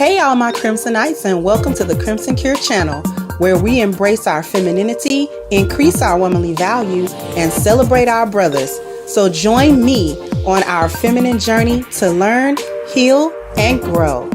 Hey all my Crimsonites, and welcome to the Crimson Cure channel, where we embrace our femininity, increase our womanly values, and celebrate our brothers. So join me on our feminine journey to learn, heal, and grow.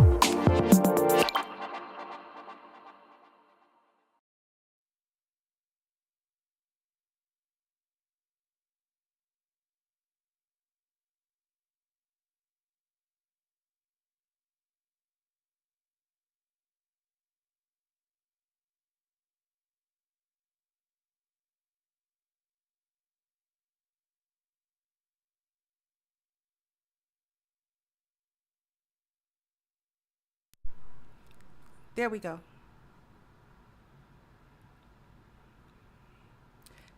There we go.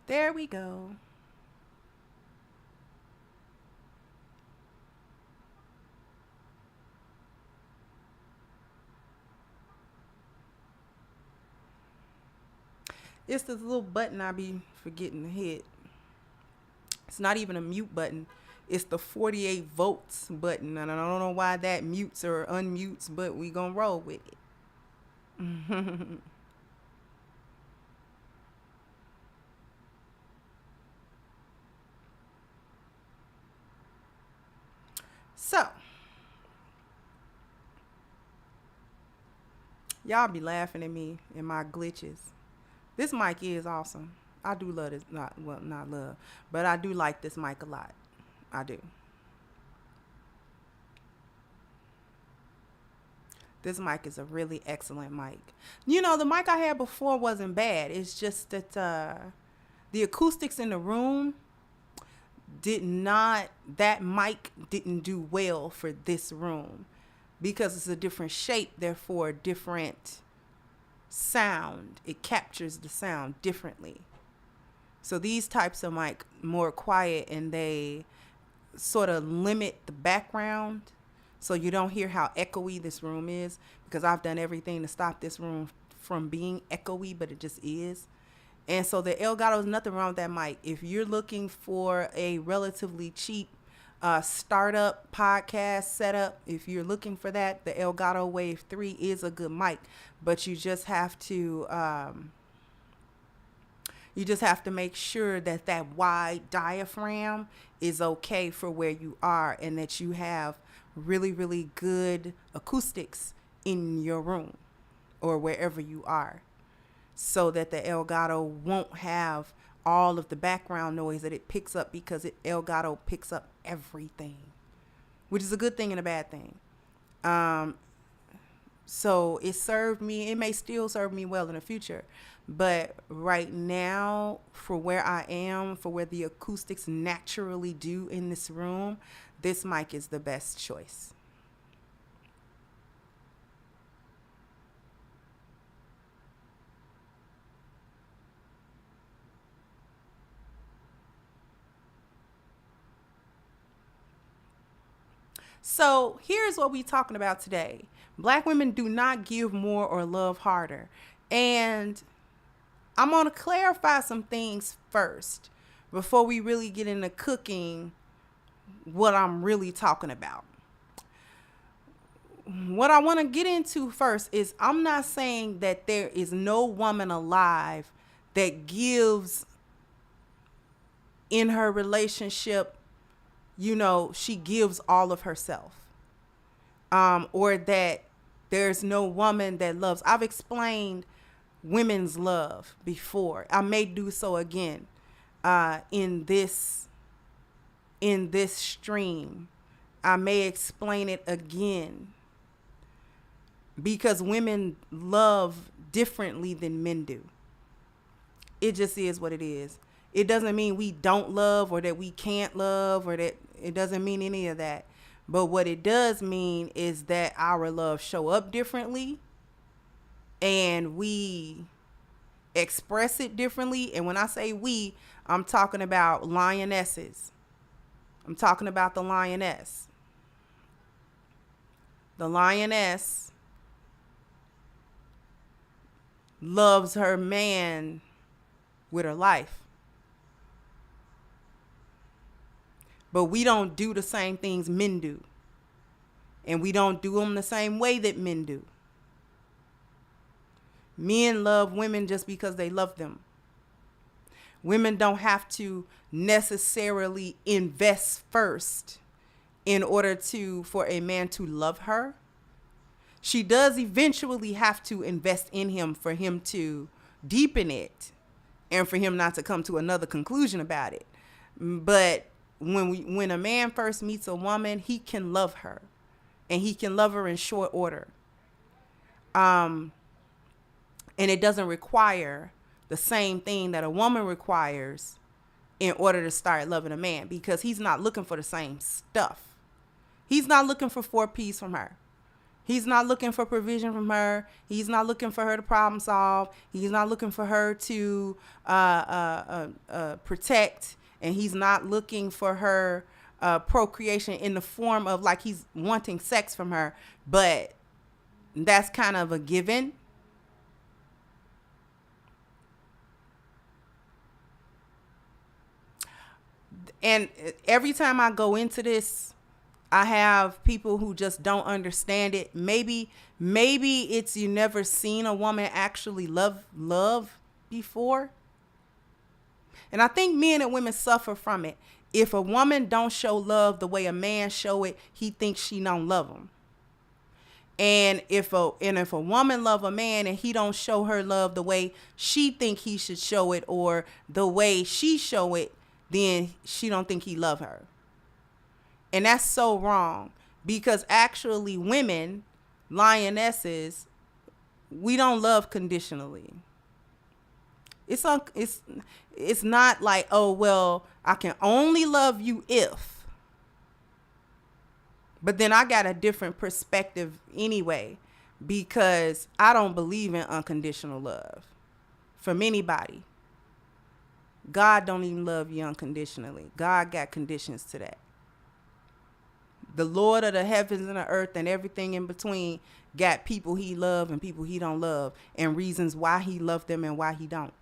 There we go. It's this little button I be forgetting to hit. It's not even a mute button. It's the 48 volts button. And I don't know why that mutes or unmutes, but we gonna roll with it. So, y'all be laughing at me and my glitches. This mic is awesome. I do love this, not love, but I do like this mic a lot. I do. This mic is a really excellent mic. You know, the mic I had before wasn't bad. It's just that the acoustics in the room that mic didn't do well for this room because it's a different shape, therefore different sound. It captures the sound differently. So these types of mic more quiet, and they sort of limit the background so you don't hear how echoey this room is, because I've done everything to stop this room from being echoey, but it just is. And so the Elgato is nothing wrong with that mic. If you're looking for a relatively cheap startup podcast setup, if you're looking for that, the Elgato Wave 3 is a good mic, but you just have to make sure that that wide diaphragm is okay for where you are, and that you have really, really good acoustics in your room or wherever you are, so that the Elgato won't have all of the background noise that it picks up, because Elgato picks up everything, which is a good thing and a bad thing. So it may still serve me well in the future, but right now, for where I am, for where the acoustics naturally do in this room, this mic is the best choice. So here's what we're talking about today. Black women do not give more or love harder. And I'm going to clarify some things first before we really get into cooking what I'm really talking about. What I want to get into first is, I'm not saying that there is no woman alive that gives in her relationship, she gives all of herself. Or that there's no woman that loves. I've explained women's love before. I may do so again in this stream. I may explain it again, because women love differently than men do. It just is what it is. It doesn't mean we don't love, or that we can't love, or that it doesn't mean any of that. But what it does mean is that our love show up differently, and we express it differently. And when I say we, I'm talking about lionesses. I'm talking about the lioness. The lioness loves her man with her life. But we don't do the same things men do. And we don't do them the same way that men do. Men love women just because they love them. Women don't have to necessarily invest first in order for a man to love her. She does eventually have to invest in him for him to deepen it, and for him not to come to another conclusion about it. But when a man first meets a woman, he can love her, and he can love her in short order. And it doesn't require the same thing that a woman requires in order to start loving a man, because he's not looking for the same stuff. He's not looking for 4 P's from her. He's not looking for provision from her. He's not looking for her to problem solve. He's not looking for her to protect. And he's not looking for her procreation in the form of like he's wanting sex from her. But that's kind of a given. And every time I go into this, I have people who just don't understand it. Maybe it's you never seen a woman actually love before. And I think men and women suffer from it. If a woman don't show love the way a man show it, he thinks she don't love him. And if a woman love a man and he don't show her love the way she think he should show it or the way she show it, then she don't think he love her. And that's so wrong, because actually women, lionesses, we don't love conditionally. It's not like, oh, well, I can only love you if. But then I got a different perspective anyway, because I don't believe in unconditional love from anybody. God don't even love you unconditionally. God got conditions to that. The Lord of the heavens and the earth and everything in between got people he love and people he don't love, and reasons why he loved them and why he don't.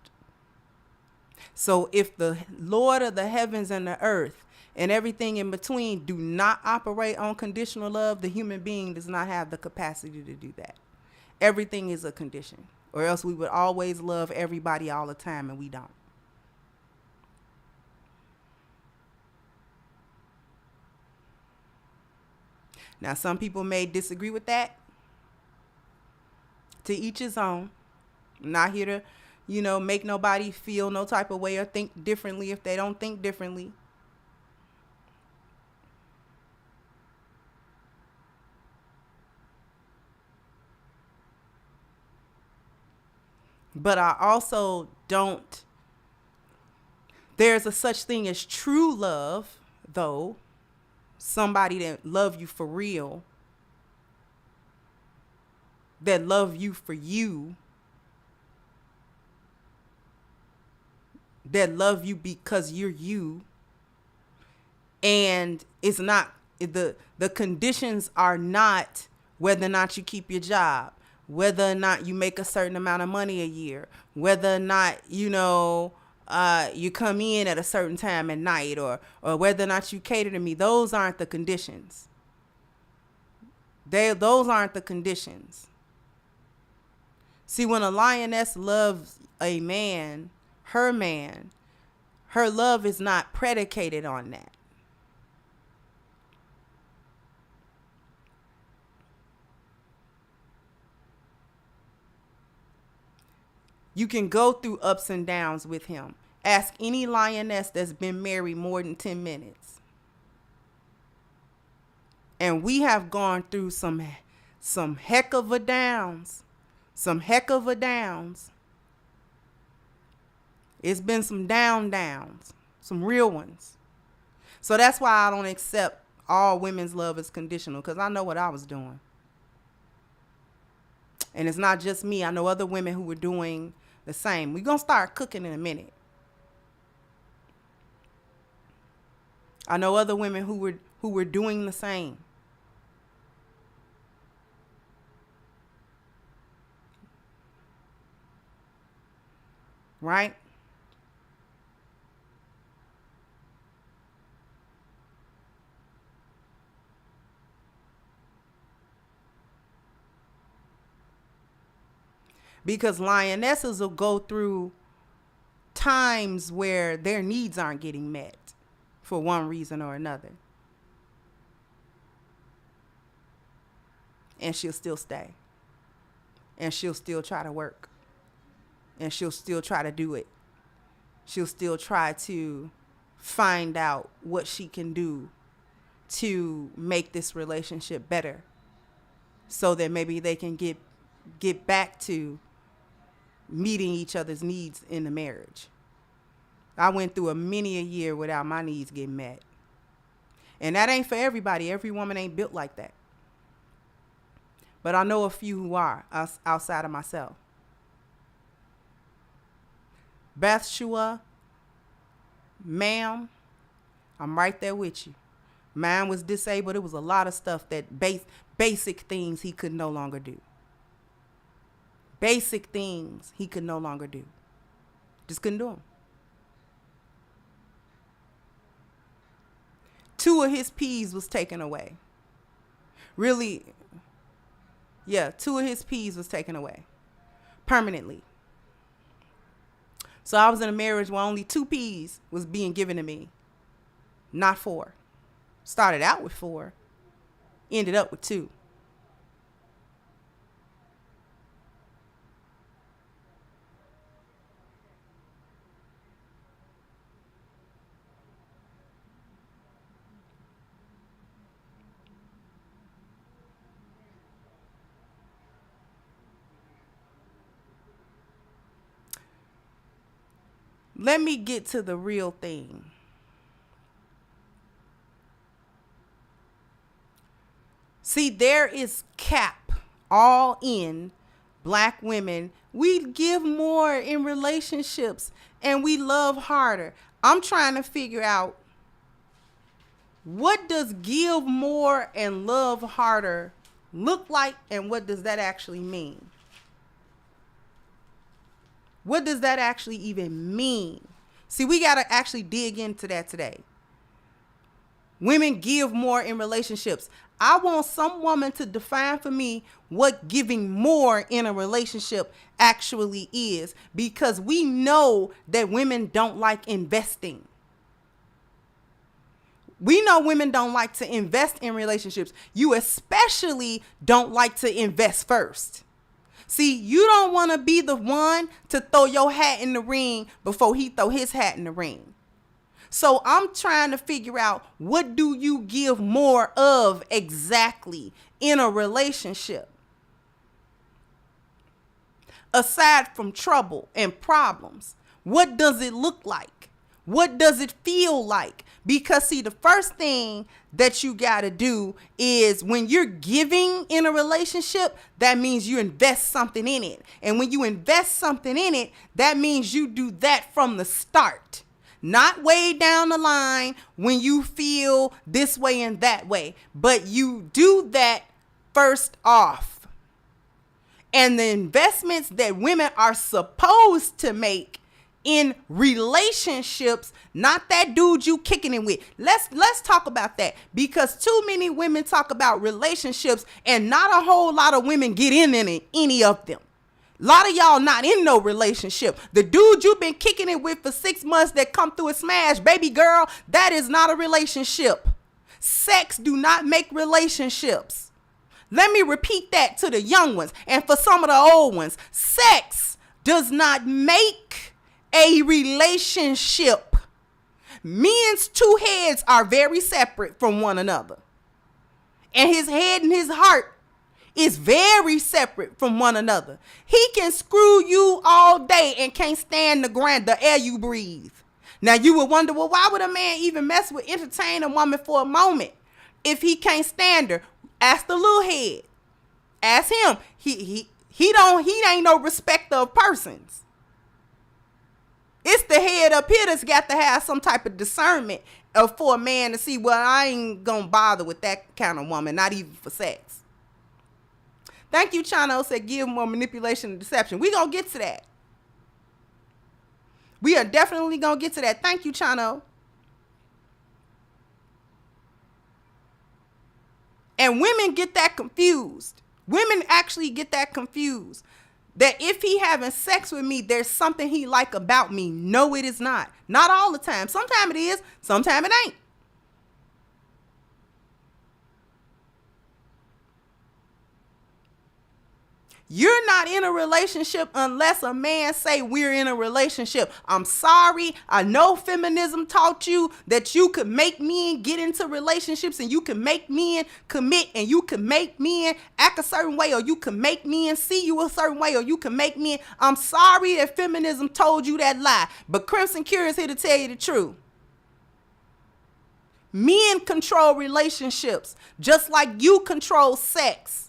So if the Lord of the heavens and the earth and everything in between do not operate on conditional love, the human being does not have the capacity to do that. Everything is a condition, or else we would always love everybody all the time, and we don't. Now, some people may disagree with that. To each his own. I'm not here to, make nobody feel no type of way or think differently if they don't think differently. But I also don't. There's a such thing as true love, though. Somebody that love you for real, that love you for you, that love you because you're you. And it's not, the conditions are not whether or not you keep your job, whether or not you make a certain amount of money a year, whether or not, you come in at a certain time at night, or whether or not you cater to me. Those aren't the conditions. Those aren't the conditions. See, when a lioness loves a man, her love is not predicated on that. You can go through ups and downs with him. Ask any lioness that's been married more than 10 minutes. And we have gone through some heck of a downs. Some heck of a downs. It's been some downs. Some real ones. So that's why I don't accept all women's love as conditional, because I know what I was doing. And it's not just me. I know other women who were doing the same. We're going to start cooking in a minute. I know other women who were doing the same. Right? Because lionesses will go through times where their needs aren't getting met for one reason or another. And she'll still stay. And she'll still try to work. And she'll still try to do it. She'll still try to find out what she can do to make this relationship better, so that maybe they can get back to meeting each other's needs in the marriage. I went through many a year without my needs getting met. And that ain't for everybody. Every woman ain't built like that. But I know a few who are, outside of myself. Bathsheba, ma'am, I'm right there with you. Mine was disabled. It was a lot of stuff that basic things he could no longer do. Basic things he could no longer do. Just couldn't do them. 2 of his peas was taken away. Really, yeah, 2 of his peas was taken away permanently. So I was in a marriage where only 2 peas was being given to me, not 4. Started out with 4, ended up with 2. Let me get to the real thing. See, there is cap all in Black women. We give more in relationships and we love harder. I'm trying to figure out, what does give more and love harder look like, and what does that actually mean? What does that actually even mean? See, we got to actually dig into that today. Women give more in relationships. I want some woman to define for me what giving more in a relationship actually is, because we know that women don't like investing. We know women don't like to invest in relationships. You especially don't like to invest first. See, you don't want to be the one to throw your hat in the ring before he throw his hat in the ring. So I'm trying to figure out, what do you give more of exactly in a relationship? Aside from trouble and problems, what does it look like? What does it feel like? Because see, the first thing that you got to do is, when you're giving in a relationship, that means you invest something in it. And when you invest something in it, that means you do that from the start. Not way down the line when you feel this way and that way, but you do that first off. And the investments that women are supposed to make in relationships, not that dude you kicking it with. Let's talk about that, because too many women talk about relationships and not a whole lot of women get in any of them. A lot of y'all not in no relationship. The dude you've been kicking it with for 6 months that come through and smash, baby girl, that is not a relationship. Sex do not make relationships. Let me repeat that to the young ones and for some of the old ones. Sex does not make a relationship. Men's 2 heads are very separate from one another. And his head and his heart is very separate from one another. He can screw you all day and can't stand the air you breathe. Now you would wonder, well, why would a man even entertain a woman for a moment if he can't stand her? Ask the little head. Ask him. He ain't no respecter of persons. It's the head up here that's got to have some type of discernment for a man to see, well, I ain't gonna bother with that kind of woman, not even for sex. Thank you, Chano said give more manipulation and deception. We gonna get to that. We are definitely gonna get to that. Thank you, Chano. And women get that confused. Women actually get that confused. That if he having sex with me, there's something he like about me. No, it is not. Not all the time. Sometimes it is, sometimes it ain't. You're not in a relationship unless a man say we're in a relationship. I'm sorry. I know feminism taught you that you could make men get into relationships, and you can make men commit, and you can make men act a certain way, or you can make men see you a certain way, or you can make men. I'm sorry that feminism told you that lie, but Crimson Cure is here to tell you the truth. Men control relationships just like you control sex.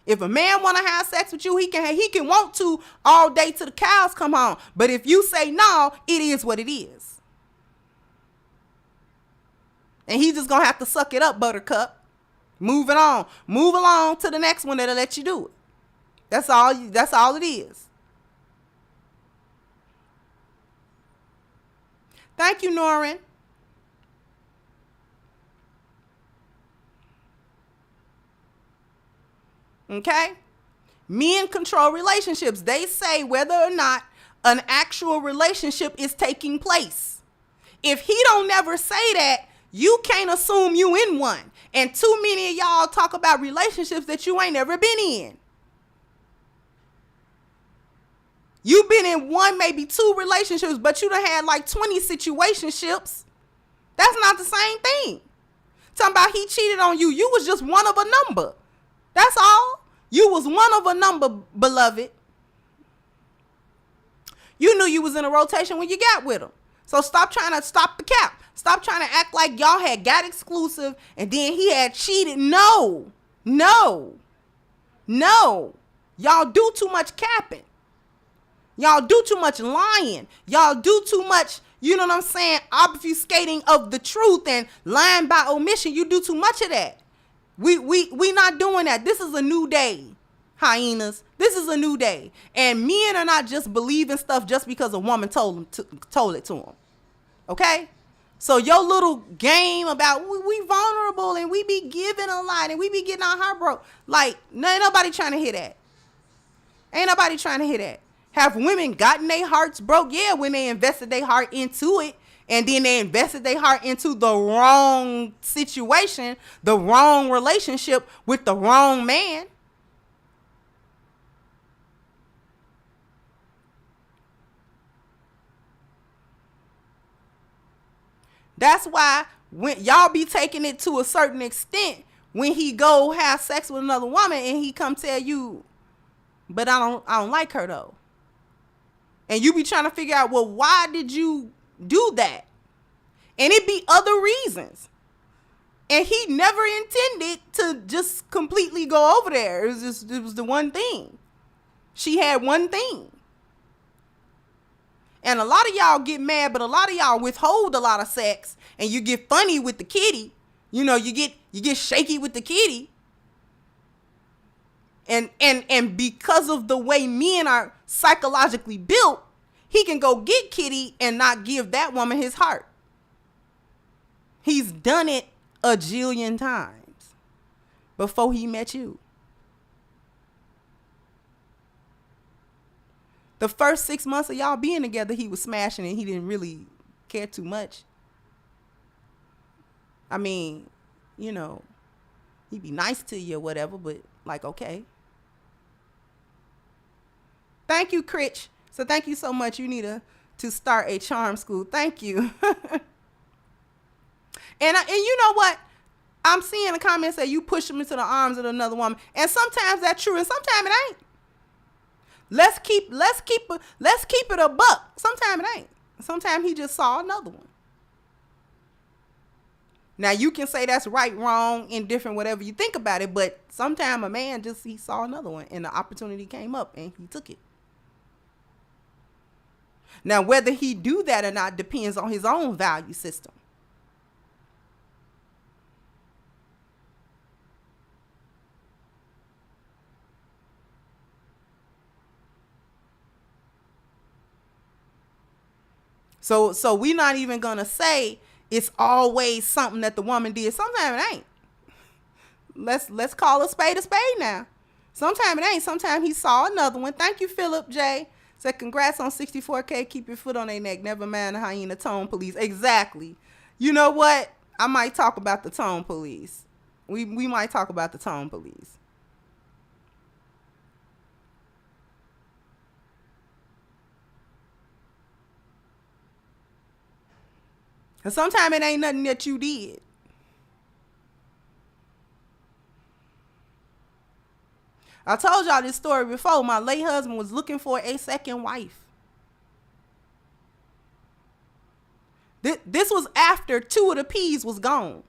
If a man want to have sex with you, he can want to all day till the cows come home. But if you say no, it is what it is. And he's just going to have to suck it up, buttercup. Moving on. Move along to the next one that'll let you do it. That's all it is. Thank you, Norrin. Okay? Men control relationships. They say whether or not an actual relationship is taking place. If he don't never say that, you can't assume you in one. And too many of y'all talk about relationships that you ain't ever been in. You've been in one, maybe two relationships, but you done had like 20 situationships. That's not the same thing. Talking about he cheated on you. You was just one of a number. That's all. You was one of a number, beloved. You knew you was in a rotation when you got with him. So stop trying to stop the cap. Stop trying to act like y'all had got exclusive and then he had cheated. No. Y'all do too much capping. Y'all do too much lying. Y'all do too much, you know what I'm saying, obfuscating of the truth and lying by omission. You do too much of that. We not doing that. This is a new day, hyenas. This is a new day. And men are not just believing stuff just because a woman told it to them. Okay? So your little game about we vulnerable and we be giving a lot and we be getting our heart broke. Like, ain't nobody trying to hear that. Ain't nobody trying to hear that. Have women gotten their hearts broke? Yeah, when they invested their heart into it. And then they invested their heart into the wrong situation, the wrong relationship with the wrong man. That's why when y'all be taking it to a certain extent, when he go have sex with another woman and he come tell you, but I don't like her though. And you be trying to figure out, well, why did you do that? And it be other reasons. And he never intended to just completely go over there. It was the one thing. She had one thing. And a lot of y'all get mad, but a lot of y'all withhold a lot of sex and you get funny with the kitty. You know, you get shaky with the kitty. And because of the way men are psychologically built, he can go get kitty and not give that woman his heart. He's done it a jillion times before he met you. The first 6 months of y'all being together, he was smashing and he didn't really care too much. I mean, you know, he'd be nice to you or whatever, but like, okay. Thank you, Critch. So thank you so much. You need to start a charm school. Thank you. And you know what? I'm seeing a comment say you push him into the arms of another woman. And sometimes that's true and sometimes it ain't. Let's keep it a buck. Sometimes it ain't. Sometimes he just saw another one. Now you can say that's right, wrong, indifferent, whatever you think about it, but sometimes a man he saw another one and the opportunity came up and he took it. Now whether he do that or not depends on his own value system. So we're not even gonna say it's always something that the woman did. Sometimes it ain't. Let's call a spade now. Sometimes it ain't. Sometimes he saw another one. Thank you, Philip J. Said congrats on 64K. Keep your foot on their neck. Never mind the hyena tone police. Exactly. You know what? I might talk about the tone police. We might talk about the tone police. And sometimes it ain't nothing that you did. I told y'all this story before. My late husband was looking for a second wife. This was after 2 of the P's was gone.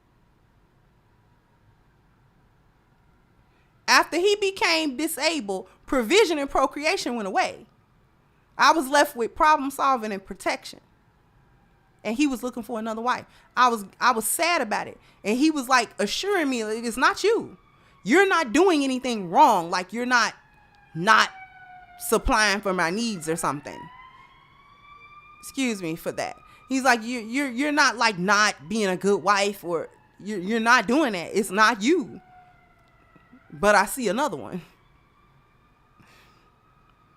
After he became disabled, provision and procreation went away. I was left with problem solving and protection. And he was looking for another wife. I was sad about it. And he was like assuring me, it's not you. You're not doing anything wrong. Like you're not supplying for my needs or something. Excuse me for that. He's like, you're not like not being a good wife or you're not doing that. It's not you. but I see another one.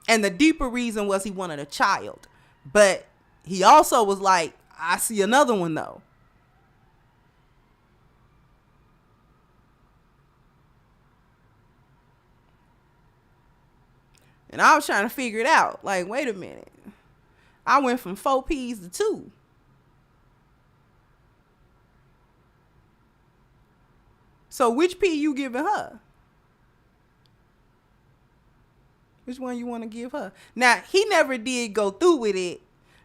And the deeper reason was he wanted a child. But he also was like, I see another one though. And I was trying to figure it out. Like, wait a minute. I went from 4 P's to 2. So which P you giving her? Which one you want to give her? Now, he never did go through with it,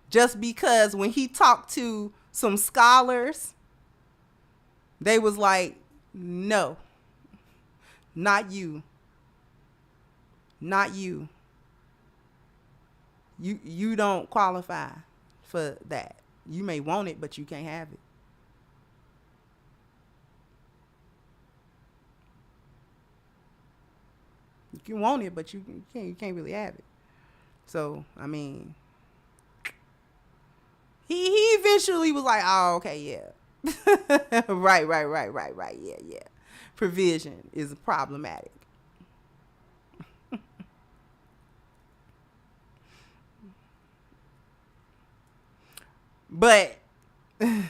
just because when he talked to some scholars, they was like, no, not you. Not you. You don't qualify for that. You may want it, but you can't have it. You can want it, but you can't really have it. So, I mean, he eventually was like, oh, okay, yeah. Right. Yeah. Provision is problematic. But Farouk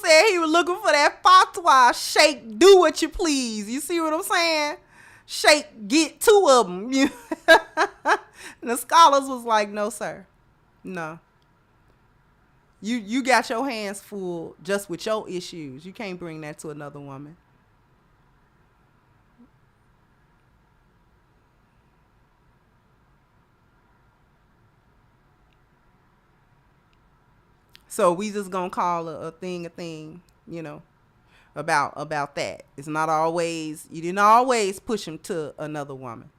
said he was looking for that fatwa. Sheikh, do what you please. You see what I'm saying? Sheikh, get 2 of them. And the scholars was like, no, sir. No. You got your hands full just with your issues. You can't bring that to another woman. So we just gonna call a thing, you know, about that. It's not always, you didn't always push him to another woman.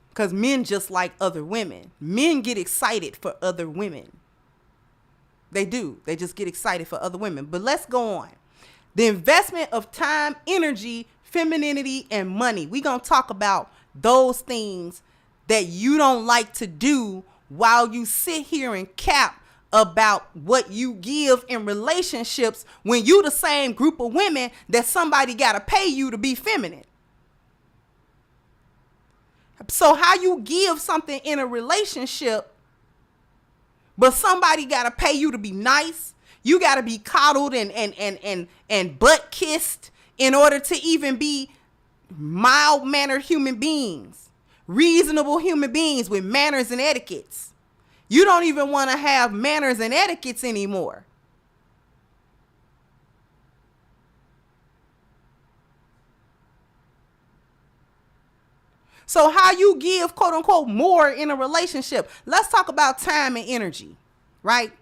Because men just like other women. Men get excited for other women. They do. They just get excited for other women. But let's go on. The investment of time, energy, femininity, and money. We're going to talk about those things that you don't like to do while you sit here and cap about what you give in relationships when you the same group of women that somebody got to pay you to be feminine. So how you give something in a relationship, but somebody got to pay you to be nice? You got to be coddled and butt kissed in order to even be mild-mannered human beings, reasonable human beings with manners and etiquettes. You don't even want to have manners and etiquettes anymore. So how you give, quote unquote, more in a relationship? Let's talk about time and energy, right?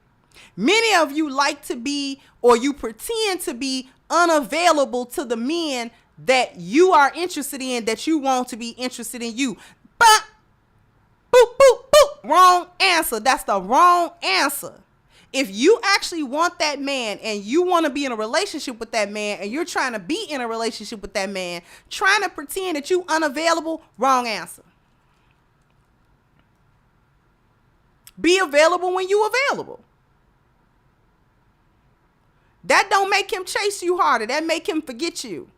Many of you like to be, or you pretend to be, unavailable to the men that you are interested in, that you want to be interested in you. But boop, boop, boop. Wrong answer. That's the wrong answer. If you actually want that man and you want to be in a relationship with that man and you're trying to be in a relationship with that man, trying to pretend that you unavailable, wrong answer. Be available when you available. That don't make him chase you harder. That make him forget you.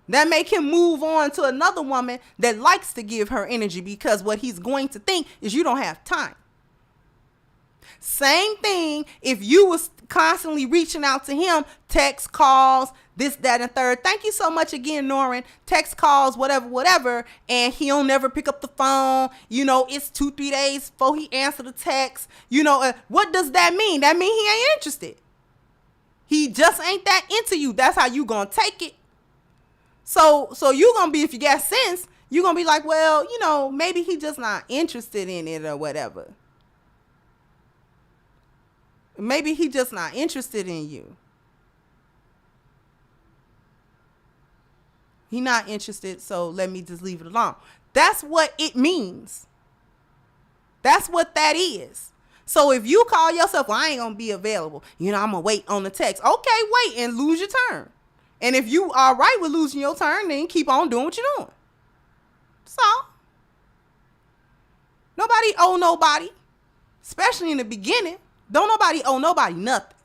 That make him move on to another woman that likes to give her energy, because what he's going to think is you don't have time. Same thing if you was constantly reaching out to him, text, calls, this, that, and third. Thank you so much again, Norin. Text, calls, whatever, and he'll never pick up the phone. You know, it's 2-3 days before he answer the text. You know, what does that mean? That mean he ain't interested. He just ain't that into you. That's how you gonna take it. So you gonna be, if you got sense, you gonna be like, well, you know, maybe he just not interested in it or whatever. Maybe he just not interested in you. He not interested, so let me just leave it alone. That's what it means. That's what that is. So if you call yourself, well, I ain't gonna be available, you know, I'm gonna wait on the text. Okay, wait and lose your turn. And if you are right with losing your turn, then keep on doing what you're doing. So, nobody owe nobody, especially in the beginning. Don't nobody owe nobody nothing.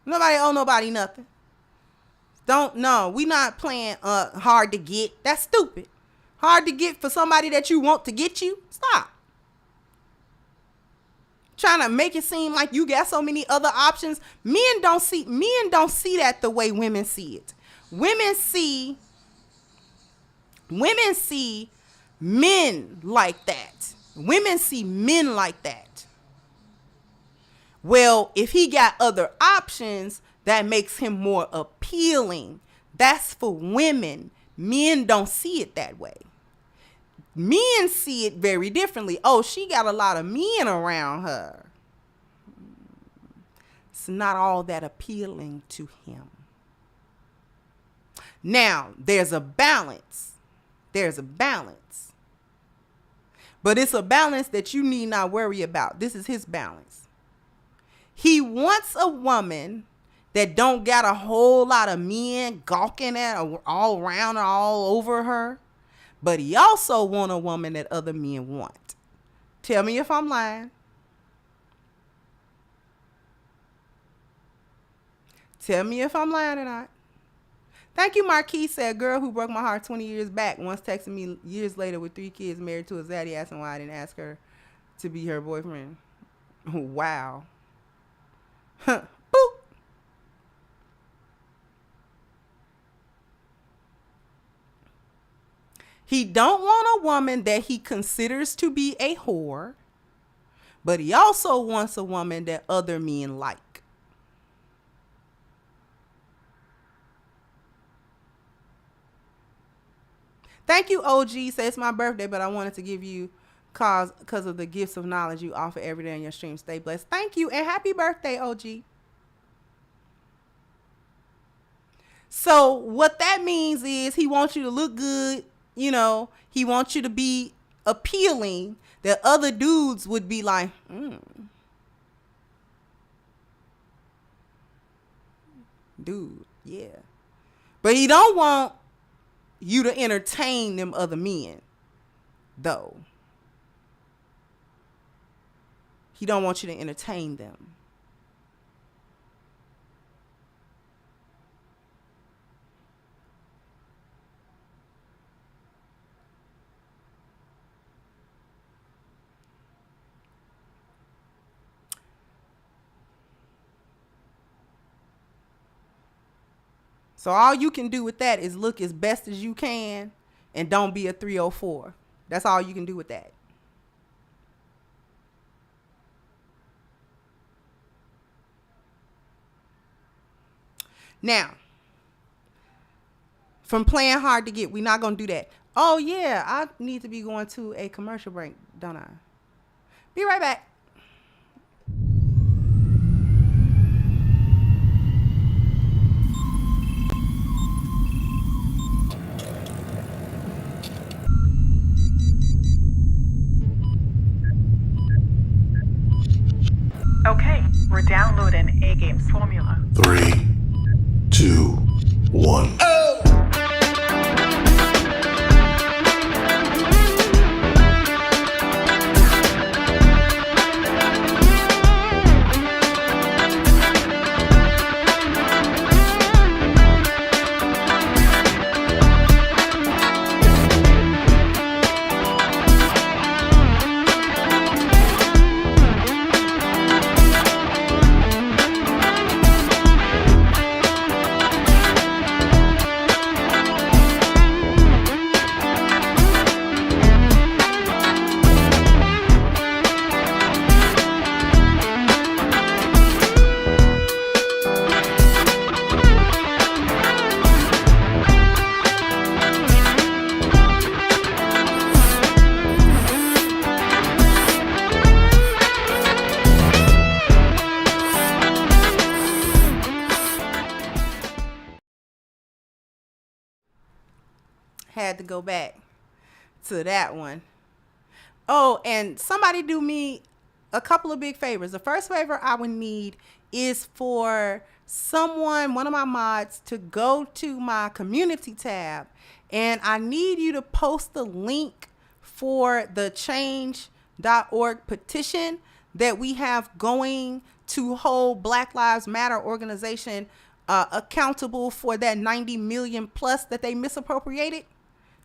Nobody owe nobody nothing. We not playing hard to get. That's stupid. Hard to get for somebody that you want to get you. Stop. Trying to make it seem like you got so many other options. Men don't see that the way women see it. Women see men like that. Women see men like that. Well, if he got other options, that makes him more appealing. That's for women. Men don't see it that way. Men see it very differently. Oh, she got a lot of men around her. It's not all that appealing to him. Now, there's a balance. There's a balance. But it's a balance that you need not worry about. This is his balance. He wants a woman that don't got a whole lot of men gawking at her all around her, all over her. But he also want a woman that other men want. Tell me if I'm lying. Tell me if I'm lying or not. Thank you, Marquis said, girl who broke my heart 20 years back once texted me years later with 3 kids married to a zaddy asking why I didn't ask her to be her boyfriend. Wow. Boop. He don't want a woman that he considers to be a whore, but he also wants a woman that other men like. Thank you, OG. Say it's my birthday, but I wanted to give you because of the gifts of knowledge you offer every day on your stream. Stay blessed. Thank you, and happy birthday, OG. So what that means is he wants you to look good. You know, he wants you to be appealing that other dudes would be like, dude, yeah. But he don't want you to entertain them other men, though. He don't want you to entertain them. So all you can do with that is look as best as you can and don't be a 304. That's all you can do with that. Now, from playing hard to get, we're not going to do that. Oh, yeah, I need to be going to a commercial break, don't I? Be right back. Okay, we're downloading A-Game's formula. 3, 2, 1. Oh! Had to go back to that one. Oh, and somebody do me a couple of big favors. The first favor I would need is for someone, one of my mods, to go to my community tab, and I need you to post the link for the change.org petition that we have going to hold Black Lives Matter organization accountable for that 90 million plus that they misappropriated.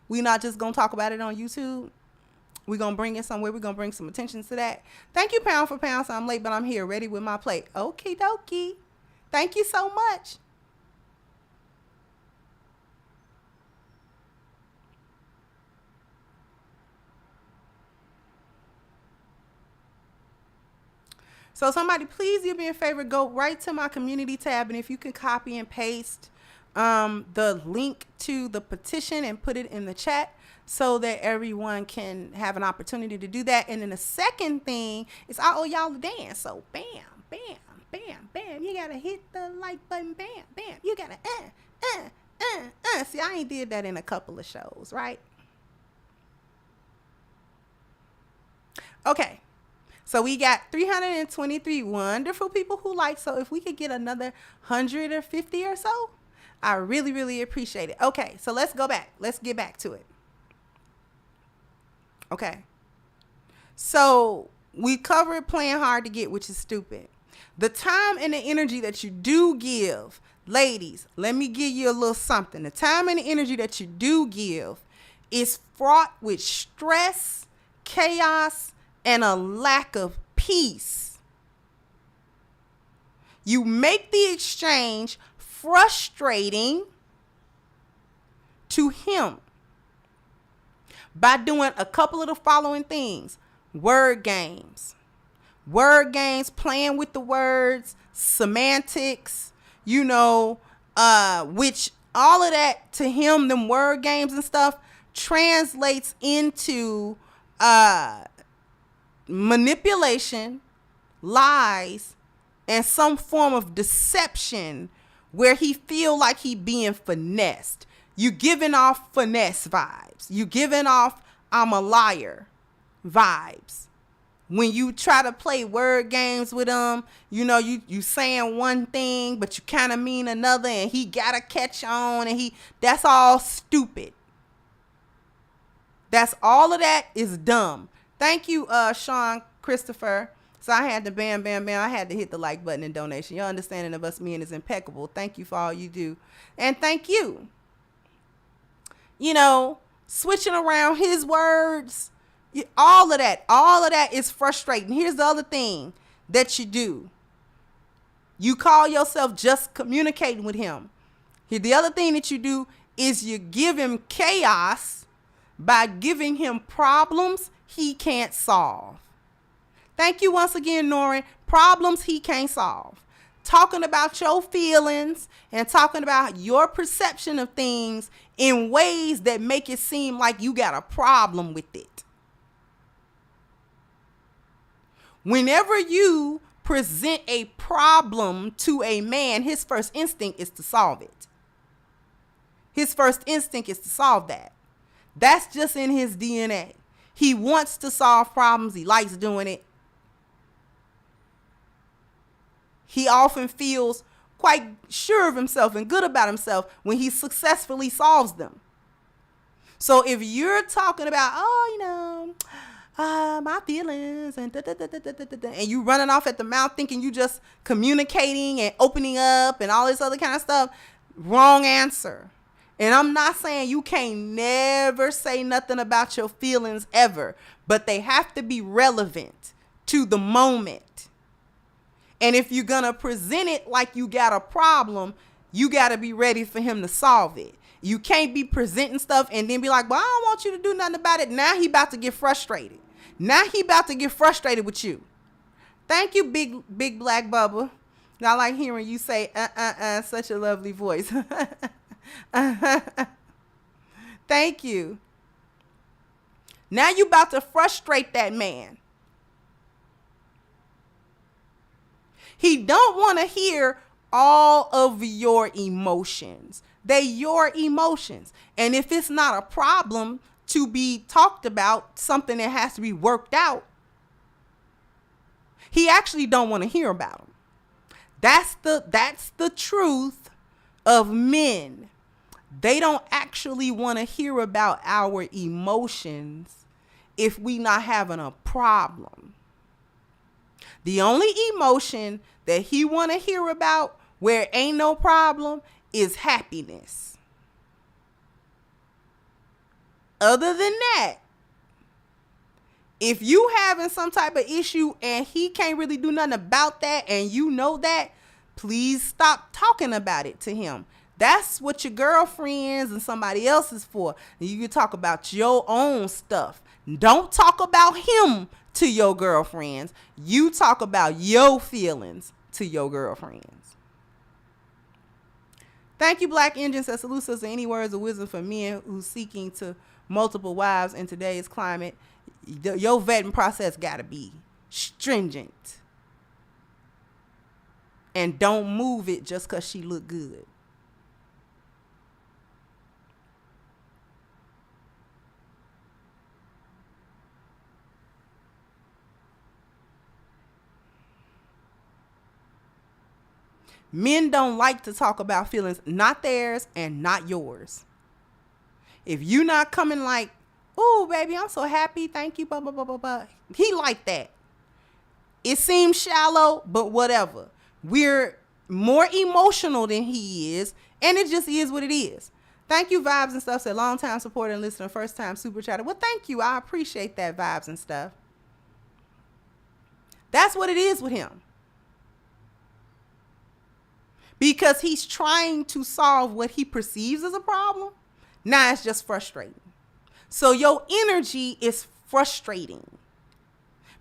We're not just going to talk about it on YouTube. We're going to bring it somewhere. We're going to bring some attention to that. Thank you, pound for pound. So I'm late, but I'm here ready with my plate. Okie dokie. Thank you so much. So somebody, please do me a favor, go right to my community tab. And if you can copy and paste the link to the petition and put it in the chat so that everyone can have an opportunity to do that. And then the second thing is I owe y'all a dance. So bam, bam, bam, bam. You got to hit the like button. Bam, bam. You got to, See, I ain't did that in a couple of shows, right? Okay. So we got 323 wonderful people who like. So if we could get another 150 or so, I really, really appreciate it. Okay, so let's go back. Let's get back to it. Okay. So we covered playing hard to get, which is stupid. The time and the energy that you do give, ladies, let me give you a little something. The time and the energy that you do give is fraught with stress, chaos, and a lack of peace. You make the exchange frustrating to him by doing a couple of the following things. Word games, playing with the words, semantics, which all of that to him, them word games and stuff, translates into manipulation, lies, and some form of deception where he feel like he being finessed. You giving off finesse vibes. You giving off I'm a liar vibes. When you try to play word games with him, you saying one thing, but you kind of mean another, and he gotta catch on, and that's all stupid. That's all of that is dumb. Thank you, Sean Christopher. So I had to bam, bam, bam. I had to hit the like button and donation. Your understanding of us men is impeccable. Thank you for all you do. And thank you. Switching around his words, all of that is frustrating. Here's the other thing that you do. You call yourself just communicating with him. The other thing that you do is you give him chaos by giving him problems he can't solve. Thank you once again, Norrin. Problems he can't solve. Talking about your feelings and talking about your perception of things in ways that make it seem like you got a problem with it. Whenever you present a problem to a man, his first instinct is to solve it. His first instinct is to solve that. That's just in his DNA. He wants to solve problems. He likes doing it. He often feels quite sure of himself and good about himself when he successfully solves them. So if you're talking about, my feelings and and you running off at the mouth thinking you just communicating and opening up and all this other kind of stuff, wrong answer. And I'm not saying you can't never say nothing about your feelings ever, but they have to be relevant to the moment. And if you're going to present it like you got a problem, you got to be ready for him to solve it. You can't be presenting stuff and then be like, well, I don't want you to do nothing about it. Now he about to get frustrated. Now he about to get frustrated with you. Thank you, big black bubba. I like hearing you say, such a lovely voice. Thank you. Now you about to frustrate that man. He don't want to hear all of your emotions. They your emotions. And if it's not a problem to be talked about, something that has to be worked out, he actually don't want to hear about them. That's the truth of men. They don't actually want to hear about our emotions if we not having a problem. The only emotion that he want to hear about where ain't no problem is happiness. Other than that, if you having some type of issue and he can't really do nothing about that and you know that, please stop talking about it to him. That's what your girlfriends and somebody else is for. You can talk about your own stuff. Don't talk about him to your girlfriends. You talk about your feelings to your girlfriends. Thank you, Black Engine. Says, salute us. Any words of wisdom for men who's seeking to multiple wives in today's climate? Your vetting process got to be stringent. And don't move it just because she look good. Men don't like to talk about feelings, not theirs and not yours. If you not coming like, oh, baby, I'm so happy, thank you, blah, blah, blah, blah, blah. He like that. It seems shallow, but whatever. We're more emotional than he is, and it just is what it is. Thank you, Vibes and Stuff. Said, long time supporter and listener, first time super chatter. Well, thank you. I appreciate that, Vibes and Stuff. That's what it is with him. Because he's trying to solve what he perceives as a problem. Now it's just frustrating. So your energy is frustrating.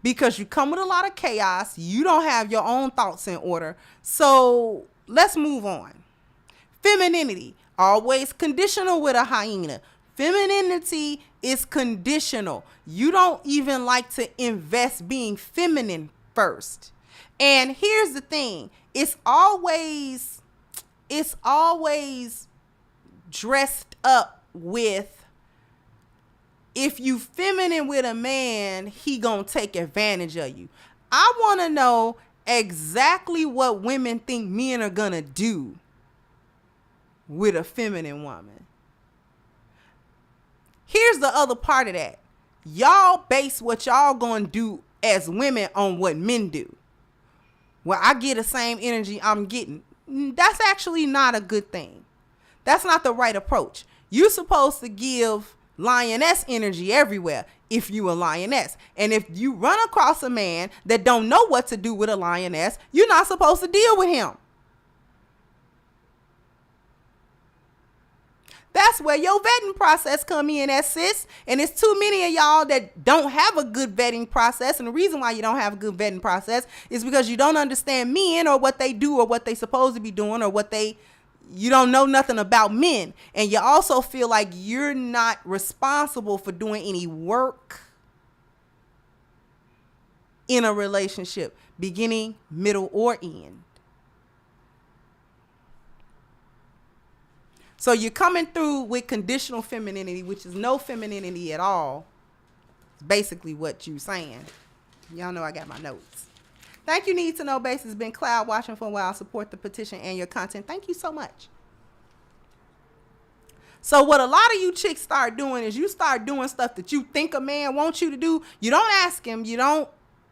Because you come with a lot of chaos. You don't have your own thoughts in order. So let's move on. Femininity. Always conditional with a hyena. Femininity is conditional. You don't even like to invest being feminine first. And here's the thing. It's always dressed up with, if you feminine with a man, he gonna take advantage of you. I want to know exactly what women think men are gonna do with a feminine woman. Here's the other part of that. Y'all base what y'all gonna do as women on what men do. Well, I get the same energy I'm getting. That's actually not a good thing. That's not the right approach. You're supposed to give lioness energy everywhere if you a lioness. And if you run across a man that don't know what to do with a lioness, you're not supposed to deal with him. That's where your vetting process come in at, sis. And it's too many of y'all that don't have a good vetting process. And the reason why you don't have a good vetting process is because you don't understand men or what they do or what they supposed to be doing or you don't know nothing about men. And you also feel like you're not responsible for doing any work in a relationship, beginning, middle, or end. So you're coming through with conditional femininity, which is no femininity at all. It's basically what you're saying. Y'all know I got my notes. Thank you, Need to Know Base. Has been cloud watching for a while. Support the petition and your content. Thank you so much. So what a lot of you chicks start doing is you start doing stuff that you think a man wants you to do. You don't ask him. You don't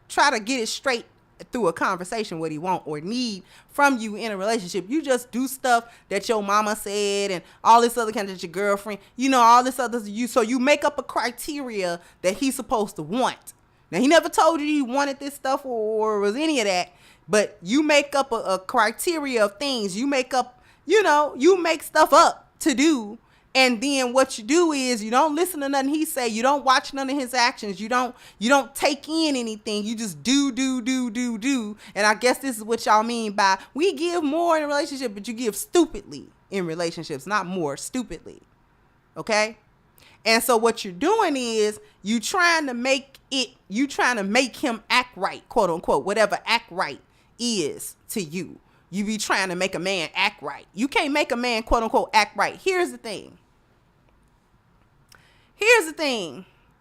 try to get it straight through a conversation what he want or need from you in a relationship. You just do stuff that your mama said and all this other kind of your girlfriend, all this other so you make up a criteria that he's supposed to want. Now he never told you he wanted this stuff or was any of that, but you make up a criteria of things. You make up, you make stuff up to do. And then what you do is you don't listen to nothing he say. You don't watch none of his actions. You don't take in anything. You just do. And I guess this is what y'all mean by we give more in a relationship, but you give stupidly in relationships, not more, stupidly. Okay? And so what you're doing is you trying to make him act right, quote unquote, whatever act right is to you. You be trying to make a man act right. You can't make a man, quote unquote, act right. Here's the thing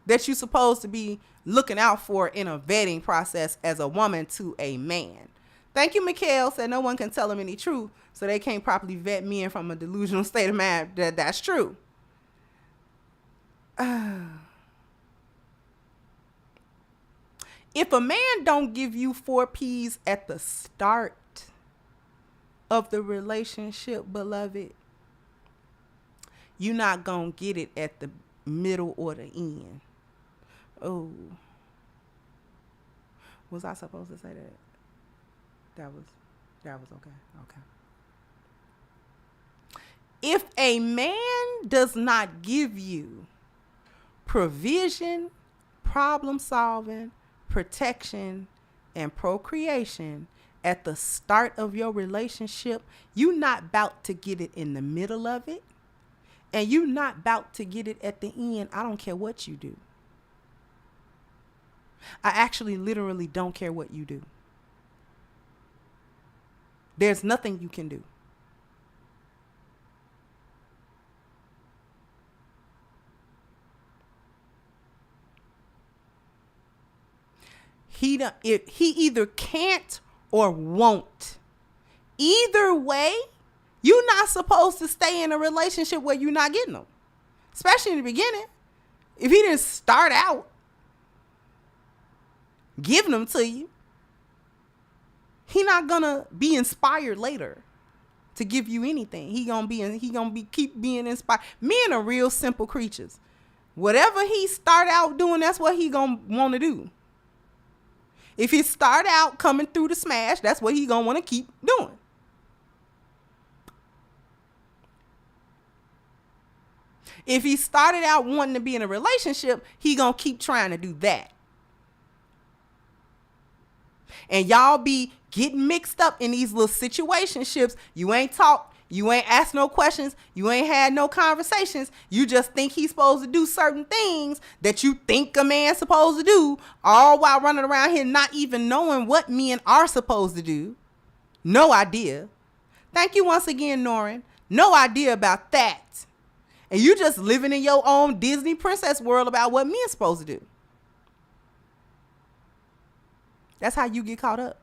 that you're supposed to be looking out for in a vetting process as a woman to a man. Thank you, Mikhail. Said no one can tell him any truth, so they can't properly vet men from a delusional state of mind. That's true. If a man don't give you 4Ps at the start of the relationship, beloved, you're not going to get it at the middle or the end. Oh. Was I supposed to say that? That was okay. Okay. If a man does not give you provision, problem solving, protection, and procreation at the start of your relationship, you're not about to get it in the middle of it, and you're not about to get it at the end. I don't care what you do. I actually literally don't care what you do. There's nothing you can do. He either can't or won't. Either way, you're not supposed to stay in a relationship where you're not getting them. Especially in the beginning. If he didn't start out giving them to you, he not gonna be inspired later to give you anything. He gonna keep being inspired. Men are real simple creatures. Whatever he start out doing, that's what he gonna want to do. If he start out coming through the smash, that's what he gonna want to keep doing. If he started out wanting to be in a relationship, he gonna keep trying to do that. And y'all be getting mixed up in these little situationships. You ain't talk. You ain't asked no questions. You ain't had no conversations. You just think he's supposed to do certain things that you think a man's supposed to do, all while running around here not even knowing what men are supposed to do. No idea. Thank you once again, Norin. No idea about that. And you just living in your own Disney princess world about what men's supposed to do. That's how you get caught up.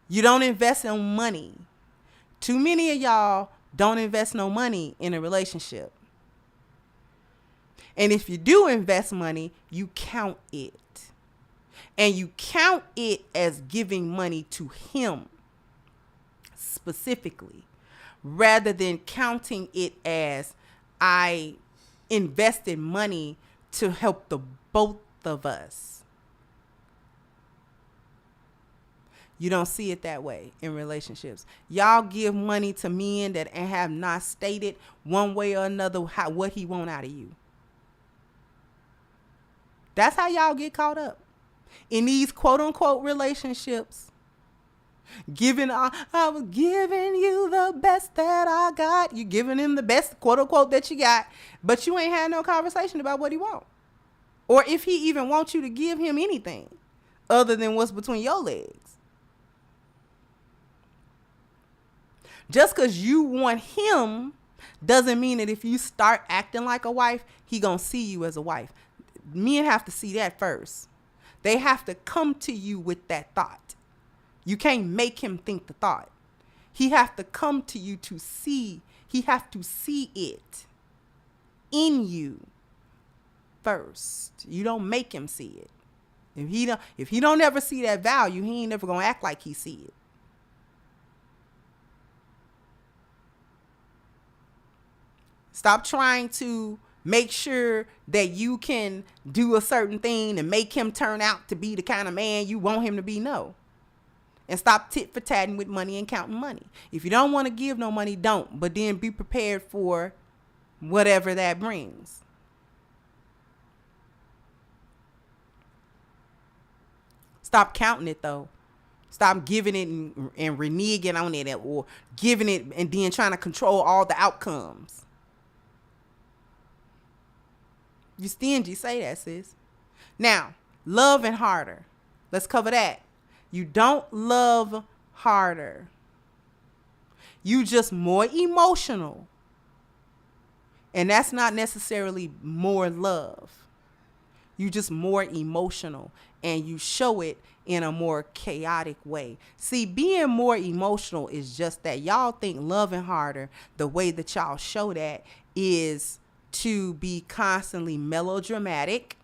You don't invest in money. Too many of y'all don't invest no money in a relationship. And if you do invest money, you count it. And you count it as giving money to him specifically, rather than counting it as I invested money to help the both of us. You don't see it that way in relationships. Y'all give money to men that have not stated one way or another what he want out of you. That's how y'all get caught up in these quote unquote relationships. I was giving you the best that I got. You giving him the best quote unquote that you got, but you ain't had no conversation about what he want, or if he even wants you to give him anything other than what's between your legs. Just because you want him doesn't mean that if you start acting like a wife, he gonna see you as a wife. Men have to see that first. They have to come to you with that thought. You can't make him think the thought. He have to come to you to see. He have to see it in you first. You don't make him see it. If he don't ever see that value, he ain't never gonna act like he see it. Stop trying to make sure that you can do a certain thing and make him turn out to be the kind of man you want him to be. No. And stop tit for tatting with money and counting money. If you don't want to give no money, don't. But then be prepared for whatever that brings. Stop counting it, though. Stop giving it and reneging on it, or giving it and then trying to control all the outcomes. You stingy, say that, sis. Now, loving harder. Let's cover that. You don't love harder. You just more emotional. And that's not necessarily more love. You just more emotional, and you show it in a more chaotic way. See, being more emotional is just that. Y'all think loving harder, the way that y'all show that is to be constantly melodramatic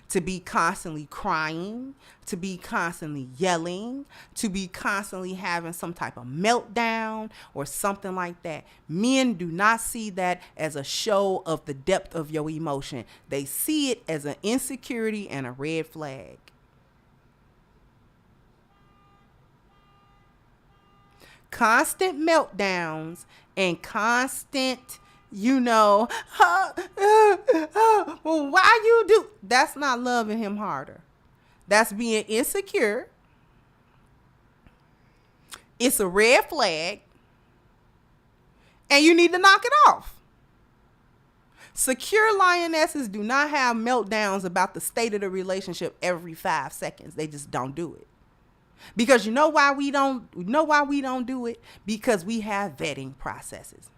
to be constantly crying, to be constantly yelling, to be constantly having some type of meltdown or something like that. Men do not see that as a show of the depth of your emotion. They see it as an insecurity and a red flag. Constant meltdowns and constant, well, why you do? That's not loving him harder. That's being insecure. It's a red flag. And you need to knock it off. Secure lionesses do not have meltdowns about the state of the relationship every 5 seconds. They just don't do it. Because you know why we don't do it? Because we have vetting processes.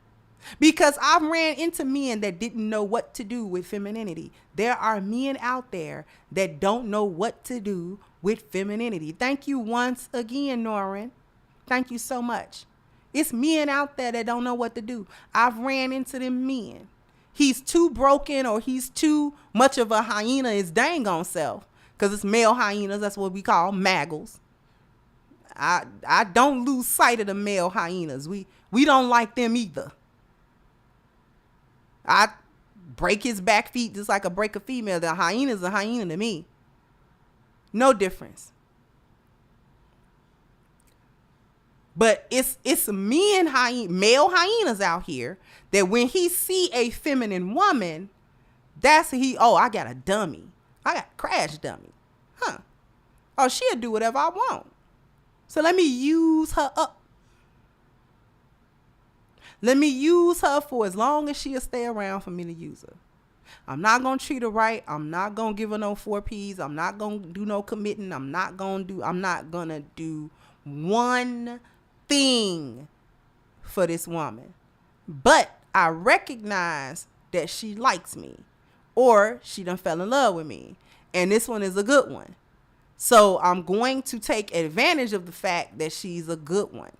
Because I've ran into men that didn't know what to do with femininity. There are men out there that don't know what to do with femininity. Thank you once again, Norrin. Thank you so much. It's men out there that don't know what to do. I've ran into them men. He's too broken or he's too much of a hyena his dang on self. Because it's male hyenas. That's what we call maggles. I don't lose sight of the male hyenas. We don't like them either. I break his back feet just like I break a female. The hyena's a hyena to me. No difference. But it's male hyenas out here that when he see a feminine woman, I got a dummy. I got a crash dummy. Huh. Oh, she'll do whatever I want. So let me use her up. Let me use her for as long as she'll stay around for me to use her. I'm not going to treat her right. I'm not going to give her no 4Ps. I'm not going to do no committing. I'm not going to do one thing for this woman. But I recognize that she likes me or she done fell in love with me. And this one is a good one. So I'm going to take advantage of the fact that she's a good one.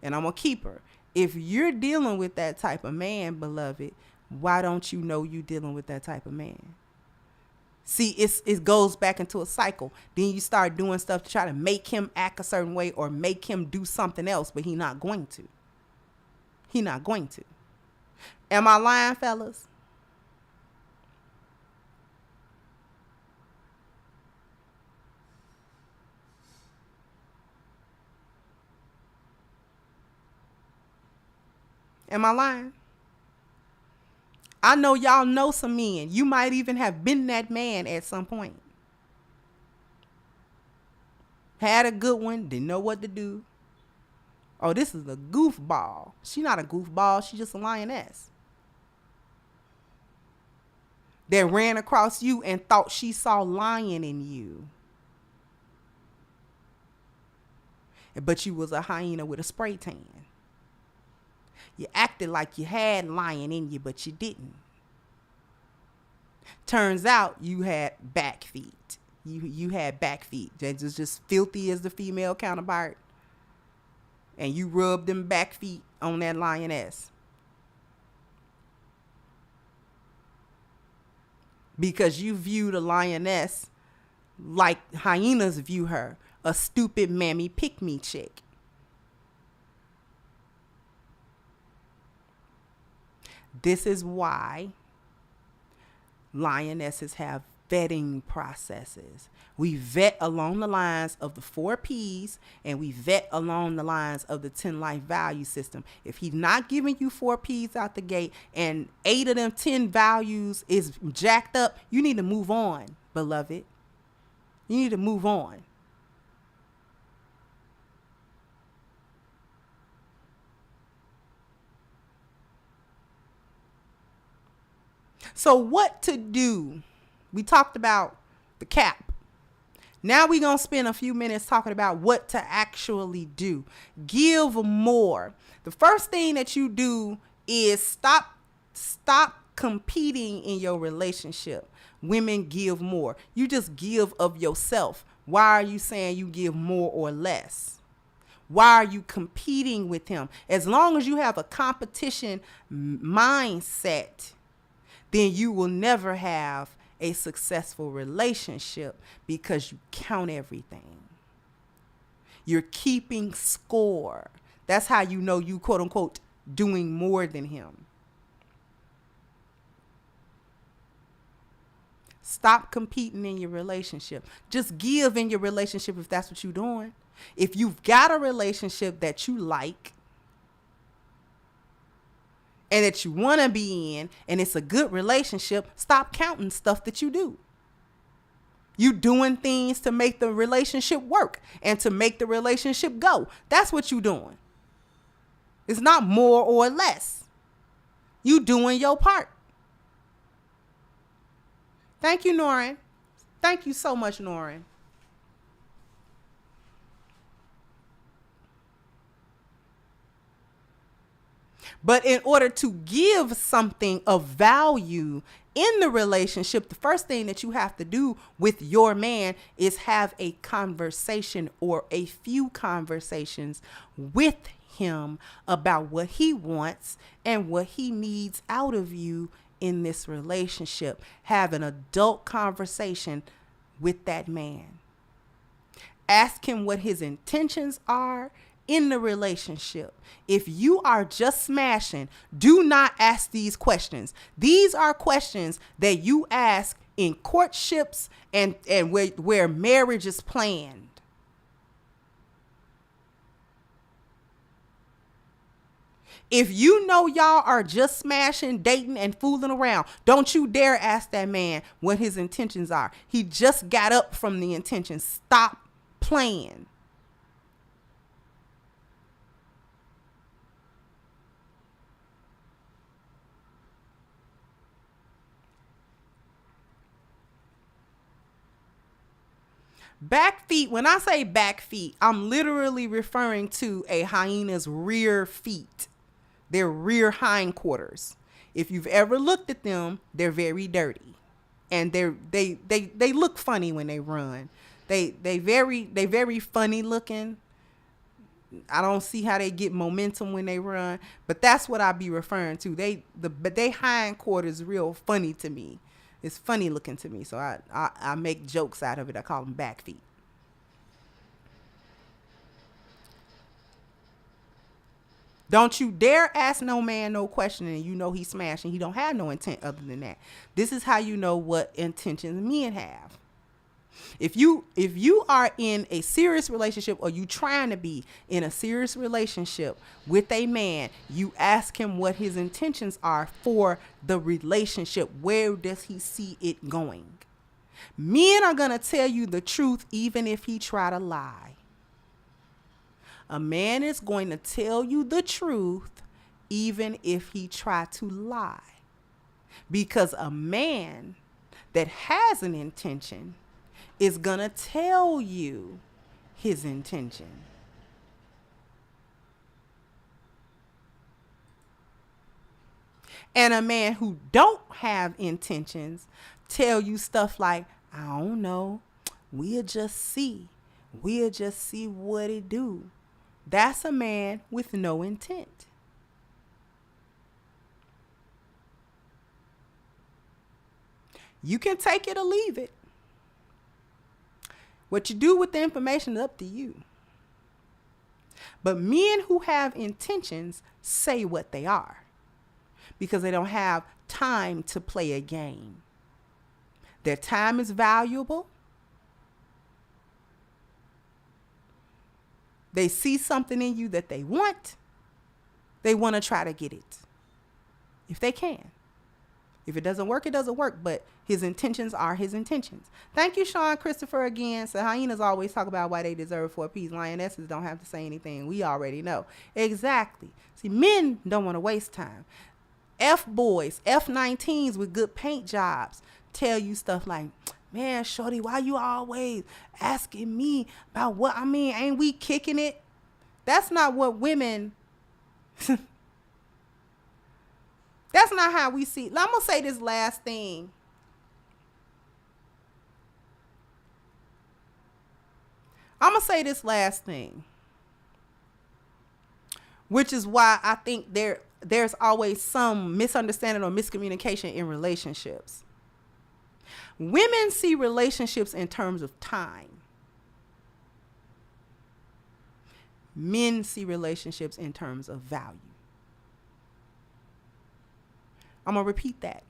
And I'm going to keep her. If you're dealing with that type of man, beloved, why don't you know you're dealing with that type of man? See, it goes back into a cycle. Then you start doing stuff to try to make him act a certain way or make him do something else, but he's not going to. He's not going to. Am I lying, fellas? Am I lying? I know y'all know some men. You might even have been that man at some point. Had a good one, didn't know what to do. Oh, this is a goofball. She's not a goofball. She's just a lioness. That ran across you and thought she saw lion in you. But you was a hyena with a spray tan. You acted like you had lion in you, but you didn't. Turns out you had back feet. You had back feet. That was just filthy as the female counterpart. And you rubbed them back feet on that lioness. Because you viewed a lioness like hyenas view her. A stupid mammy pick-me chick. This is why lionesses have vetting processes. We vet along the lines of the 4 Ps and we vet along the lines of the 10 life value system. If he's not giving you 4 Ps out the gate and 8 of them 10 values is jacked up, you need to move on, beloved. You need to move on. So what to do? We talked about the cap. Now we're going to spend a few minutes talking about what to actually do. Give more. The first thing that you do is stop competing in your relationship. Women give more. You just give of yourself. Why are you saying you give more or less? Why are you competing with him? As long as you have a competition mindset, then you will never have a successful relationship because you count everything. You're keeping score. That's how you know you, quote unquote, doing more than him. Stop competing in your relationship. Just give in your relationship if that's what you're doing. If you've got a relationship that you like and that you want to be in and it's a good relationship, stop counting stuff that you do. You doing things to make the relationship work and to make the relationship go. That's what you doing. It's not more or less. You doing your part. Thank you, Norrin. Thank you so much, Norrin. But in order to give something of value in the relationship, the first thing that you have to do with your man is have a conversation or a few conversations with him about what he wants and what he needs out of you in this relationship. Have an adult conversation with that man. Ask him what his intentions are in the relationship. If you are just smashing, do not ask these questions. These are questions that you ask in courtships and where marriage is planned. If you know y'all are just smashing, dating, and fooling around, don't you dare ask that man what his intentions are. He just got up from the intentions. Stop playing. Back feet, when I say back feet, I'm literally referring to a hyena's rear feet. Their rear hindquarters. If you've ever looked at them, they're very dirty. And they look funny when they run. They very funny looking. I don't see how they get momentum when they run, but that's what I be referring to. But they hindquarters real funny to me. It's funny looking to me, so I make jokes out of it. I call them back feet. Don't you dare ask no man no question and you know he's smashing. He don't have no intent other than that. This is how you know what intentions men have. If you are in a serious relationship or you trying to be in a serious relationship with a man, you ask him what his intentions are for the relationship. Where does he see it going? Men are going to tell you the truth even if he try to lie. A man is going to tell you the truth even if he try to lie. Because a man that has an intention is going to tell you his intention. And a man who don't have intentions tell you stuff like, I don't know, we'll just see what it do. That's a man with no intent. You can take it or leave it. What you do with the information is up to you. But men who have intentions say what they are because they don't have time to play a game. Their time is valuable. They see something in you that they want. They want to try to get it. If they can. If it doesn't work, it doesn't work. But his intentions are his intentions. Thank you, Sean Christopher, again. So hyenas always talk about why they deserve 4 P's. Lionesses don't have to say anything. We already know. Exactly. See, men don't want to waste time. F-boys, F-19s with good paint jobs tell you stuff like, man, shorty, why you always asking me about what I mean? Ain't we kicking it? That's not what women... That's not how we see. I'm going to say this last thing. Which is why I think there's always some misunderstanding or miscommunication in relationships. Women see relationships in terms of time. Men see relationships in terms of value. I'm going to repeat that.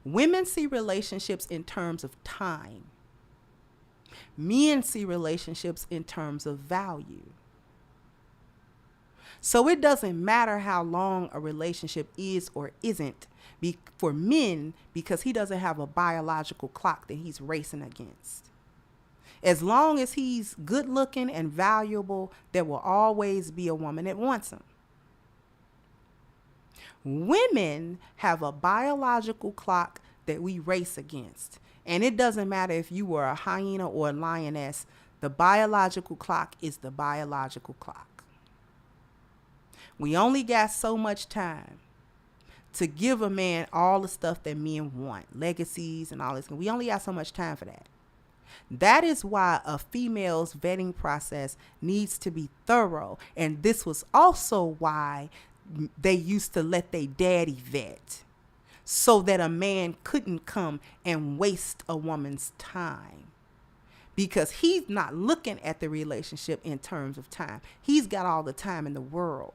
Women see relationships in terms of time. Men see relationships in terms of value. So it doesn't matter how long a relationship is or isn't for men, because he doesn't have a biological clock that he's racing against. As long as he's good looking and valuable, there will always be a woman that wants him. Women have a biological clock that we race against. And it doesn't matter if you were a hyena or a lioness, the biological clock is the biological clock. We only got so much time to give a man all the stuff that men want, legacies and all this. We only got so much time for that. That is why a female's vetting process needs to be thorough. And this was also why they used to let their daddy vet, so that a man couldn't come and waste a woman's time, because he's not looking at the relationship in terms of time. He's got all the time in the world.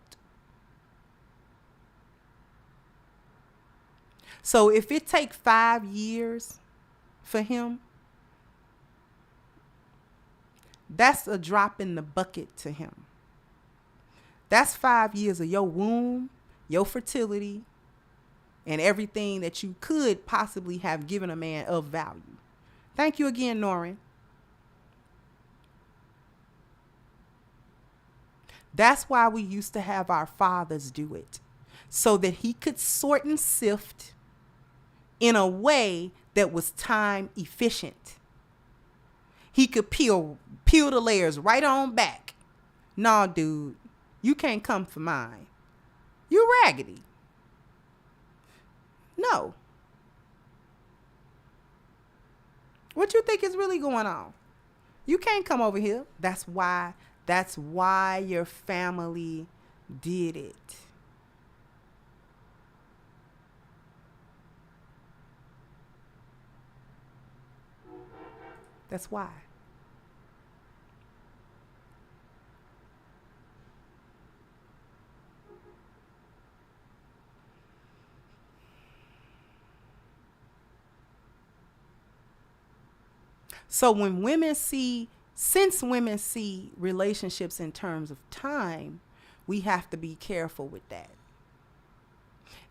So if it takes 5 years for him, that's a drop in the bucket to him. That's 5 years of your womb, your fertility, and everything that you could possibly have given a man of value. Thank you again, Norrin. That's why we used to have our fathers do it, so that he could sort and sift in a way that was time efficient. He could peel the layers right on back. Nah, dude, you can't come for mine. You raggedy. No. What you think is really going on? You can't come over here. That's why your family did it. That's why. So since women see relationships in terms of time, we have to be careful with that.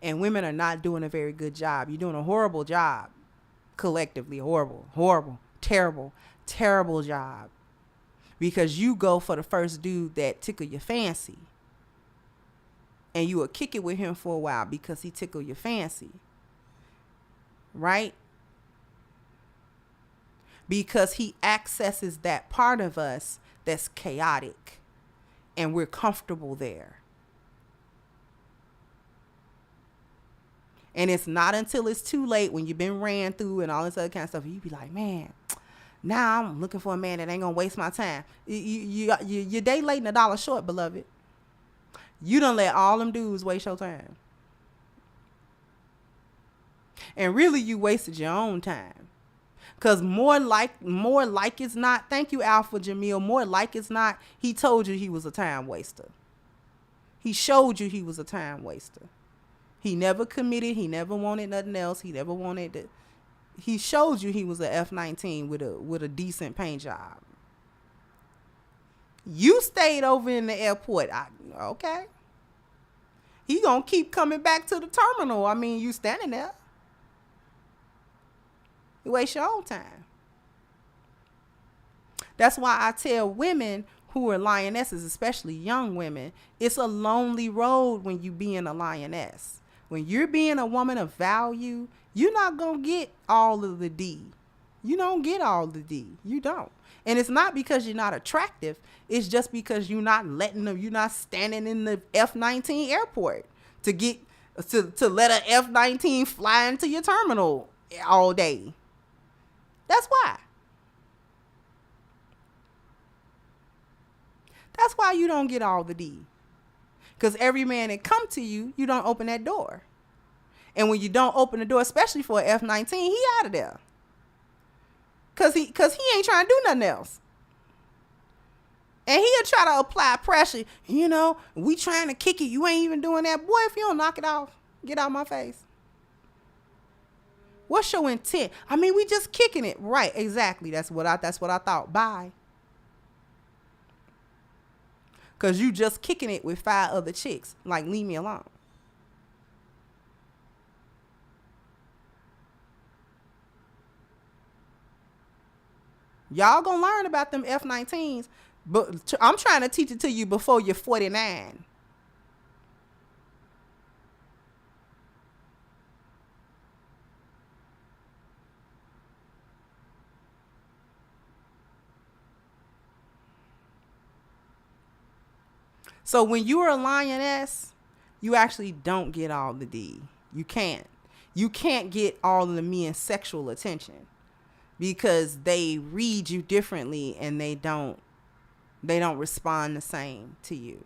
And women are not doing a very good job. You're doing a horrible job. Collectively, horrible, terrible job. Because you go for the first dude that tickle your fancy. And you will kick it with him for a while because he tickled your fancy. Right? Because he accesses that part of us that's chaotic. And we're comfortable there. And it's not until it's too late, when you've been ran through and all this other kind of stuff, you be like, man, now I'm looking for a man that ain't going to waste my time. You're day late and $1 short, beloved. You done let all them dudes waste your time. And really, you wasted your own time. Because more like it's not, thank you, Alpha Jamil, more like it's not, he told you he was a time waster. He showed you he was a time waster. He never committed. He never wanted nothing else. He never wanted to. He showed you he was a F-19 with a decent paint job. You stayed over in the airport. Okay. He gonna keep coming back to the terminal. I mean, you standing there. You waste your own time. That's why I tell women who are lionesses, especially young women, it's a lonely road when you being a lioness. When you're being a woman of value, you're not going to get all of the D. You don't get all the D. You don't. And it's not because you're not attractive. It's just because you're not letting them, you're not standing in the F-19 airport to let an F-19 fly into your terminal all day. That's why. That's why you don't get all the D. Because every man that come to you, you don't open that door. And when you don't open the door, especially for an F-19, he out of there. Cause he ain't trying to do nothing else. And he'll try to apply pressure. You know, we trying to kick it. You ain't even doing that. Boy, if you don't knock it off, get out my face. What's your intent? I mean, we just kicking it. Right, exactly. That's what I thought. Bye. Cause you just kicking it with 5 other chicks. Like, leave me alone. Y'all gonna learn about them F-19s, but I'm trying to teach it to you before you're 49. So when you're a lioness, you actually don't get all the D. You can't. You can't get all of the men's sexual attention because they read you differently and they don't respond the same to you.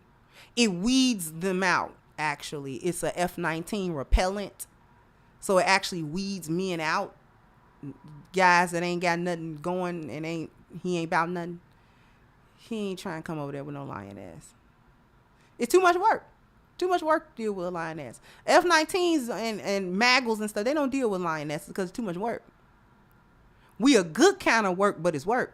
It weeds them out, actually. It's a F-19 repellent. So it actually weeds men out. Guys that ain't got nothing going and he ain't about nothing. He ain't trying to come over there with no lioness. It's too much work. Too much work to deal with a lioness. F-19s and Maggles and stuff, they don't deal with lionesses because it's too much work. We a good kind of work, but it's work.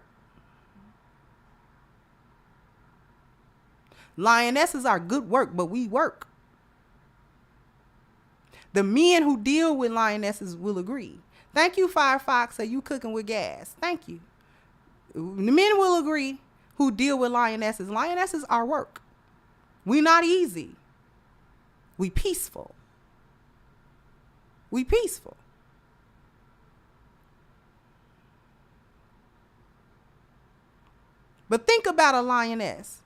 Lionesses are good work, but we work. The men who deal with lionesses will agree. Thank you, Firefox, so you cooking with gas. Thank you. The men will agree who deal with lionesses. Lionesses are work. We not easy. We peaceful. We peaceful. But think about a lioness.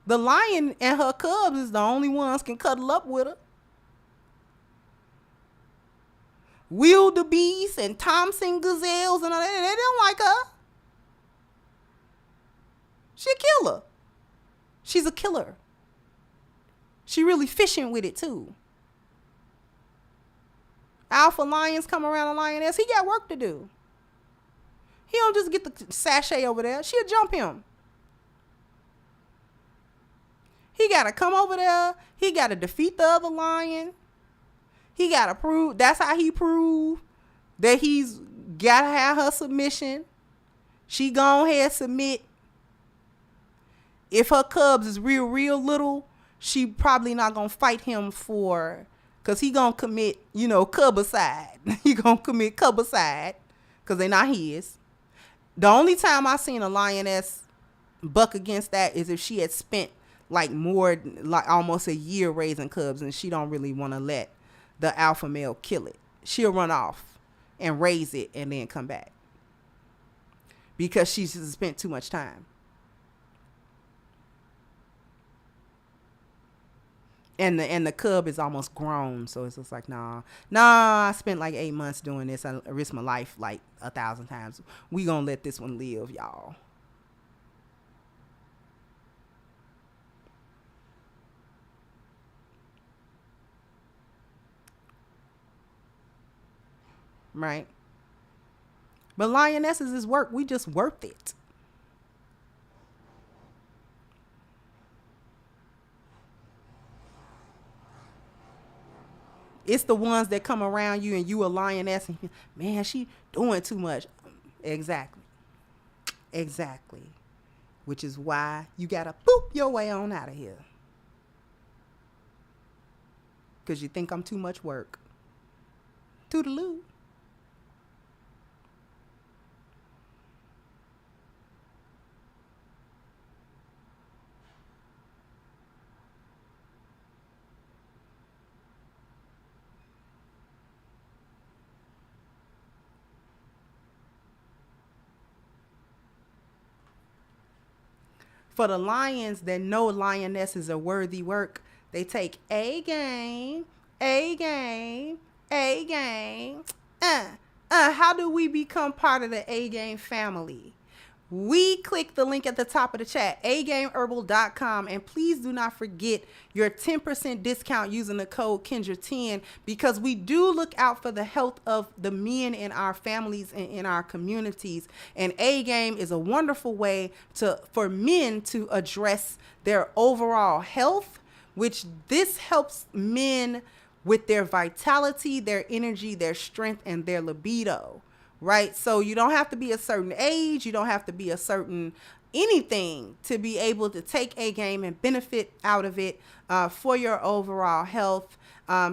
The lion and her cubs is the only ones can cuddle up with her. Wildebeest and Thompson gazelles and all that, they don't like her. She a killer. She's a killer. She really fishing with it too. Alpha lions come around a lioness. He got work to do. He don't just get the sachet over there. She'll jump him. He got to come over there. He got to defeat the other lion. He got to prove. That's how he prove that he's got to have her submission. She go ahead submit. If her cubs is real little, she probably not going to fight him for, because he going to commit, cubicide. He going to commit cubicide because they not his. The only time I seen a lioness buck against that is if she had spent like almost a year raising cubs and she don't really want to let the alpha male kill it. She'll run off and raise it and then come back because she's spent too much time. And the cub is almost grown, so it's just like, nah, I spent like 8 months doing this. I risked my life like 1,000 times. We gonna let this one live, y'all. Right? But lionesses is work. We just worth it. It's the ones that come around you and you a lioness and man, she doing too much. Exactly. Which is why you gotta boop your way on out of here. Because you think I'm too much work. Toodaloo. For the lions that know lioness is a worthy work, they take A game. How do we become part of the A game family? we click the link at the top of the chat, agameherbal.com, and please do not forget your 10% discount using the code Kendra10, because we do look out for the health of the men in our families and in our communities. And A Game is a wonderful way for men to address their overall health, which this helps men with their vitality, their energy, their strength, and their libido, right? So you don't have to be a certain age. You don't have to be a certain anything to be able to take A Game and benefit out of it for your overall health.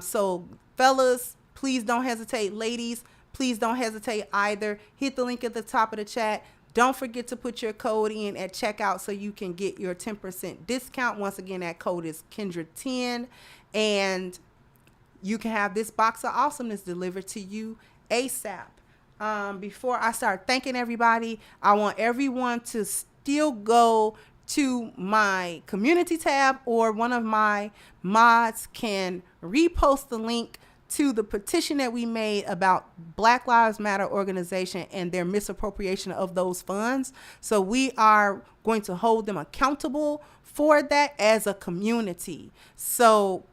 So fellas, please don't hesitate. Ladies, please don't hesitate either. Hit the link at the top of the chat. Don't forget to put your code in at checkout so you can get your 10% discount. Once again, that code is Kendra10, and you can have this box of awesomeness delivered to you ASAP. Before I start thanking everybody, I want everyone to still go to my community tab, or one of my mods can repost the link to the petition that we made about Black Lives Matter organization and their misappropriation of those funds. So we are going to hold them accountable for that as a community. So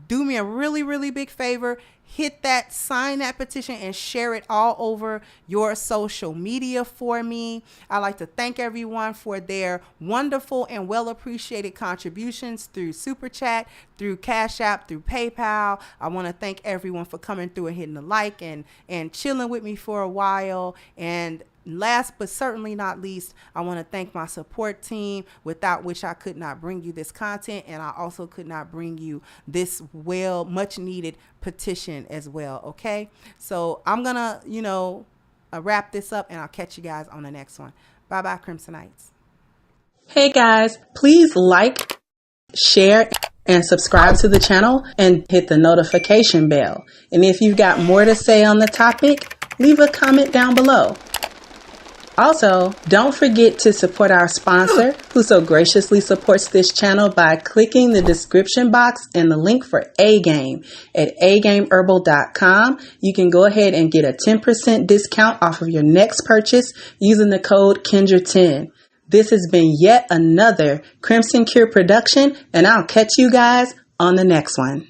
do me a really, really big favor. Hit that, sign that petition, and share it all over your social media for me. I'd like to thank everyone for their wonderful and well appreciated contributions through Super Chat, through Cash App, through PayPal. I want to thank everyone for coming through and hitting the like and chilling with me for a while. And last but certainly not least, I want to thank my support team, without which I could not bring you this content, and I also could not bring you this much needed petition as well. Okay, so I'm gonna wrap this up, and I'll catch you guys on the next one. Bye bye, Crimsonites. Hey guys, please like, share, and subscribe to the channel, and hit the notification bell. And if you've got more to say on the topic, leave a comment down below. Also, don't forget to support our sponsor, who so graciously supports this channel by clicking the description box and the link for A Game at agameherbal.com. You can go ahead and get a 10% discount off of your next purchase using the code Kendra10. This has been yet another Crimson Cure production, and I'll catch you guys on the next one.